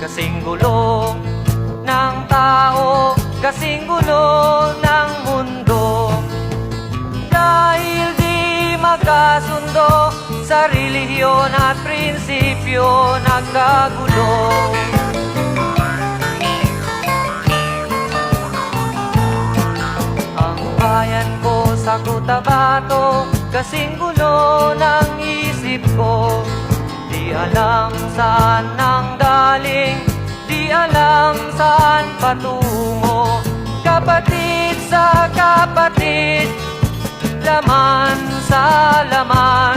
kasing gulo ng tao, kasing gulo ng mundo. Dahil di magkasundo sa relihiyon at prinsipyo, nagkagulo. Ang bayan ko sa Cotabato, kasing gulo ng isip ko. Di alam saan nang galing, di alam saan patungo. Kapatid sa kapatid, laman sa laman,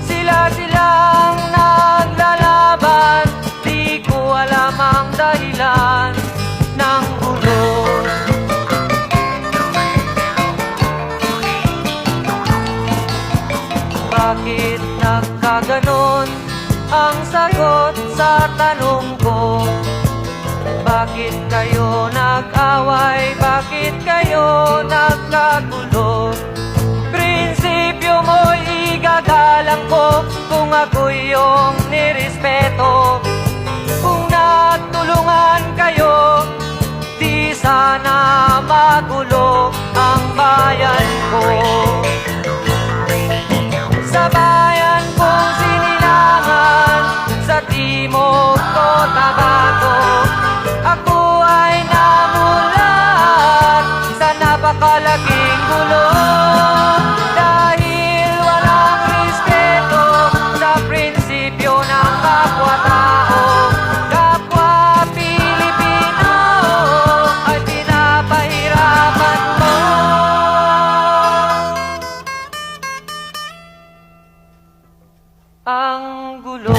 sila-silang naglalaban. Di ko alam ang dahilan ng gulo. Bakit nagkaganon ang sagot sa tanong ko? Bakit kayo nag-away? Bakit kayo nagkagulo? Prinsipyo mo'y igagalang ko kung ako'y iyong nirespeto. Kung nagtulungan kayo, di sana magulo ang bayan ko. Sa bayan kong sinilangan, sa Timog Cotabato, ako ay namulat sa napakalaking gulo. Dahil walang respeto sa prinsipyo ng kapwa-tao, kapwa Pilipino ay pinapahirapan mo. Ang gulo.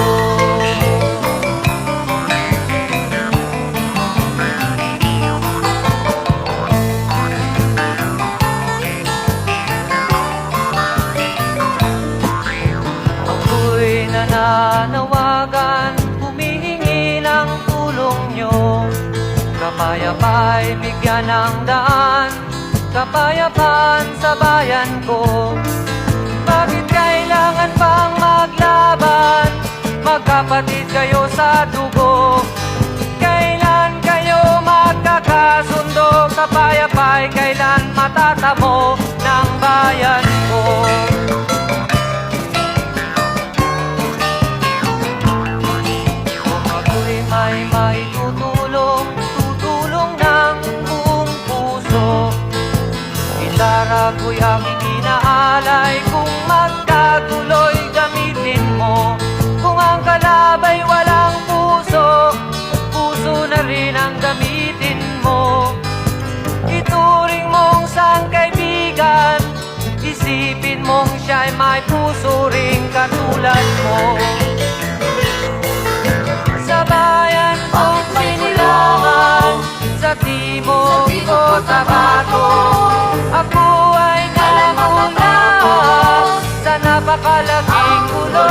Ako'y nananawagan, humihingi ng tulong nyo. Kapayapa'y bigyan ng daan, kapayapaan sa bayan ko. Bakit kailangan pang maglaban? Magkapatid kayo sa dugo. Kailan kayo magkakasundo? Kapayapa'y kailan matatamo ng bayan ko? Kung ako'y may maitutulong, tutulong ng buong puso. Gitara ko'y aking inaalay, kung magkagulo'y gamitin mo. Kung ang kalabay walang puso, puso na rin ang gamitin mo. Ituring mong sangkaibigan, isipin mong siya'y may puso ring katulad mo. Sa bayan kong sinilangan, sa Timog Cotabato, ako ay namulat sa napakalaking gulo.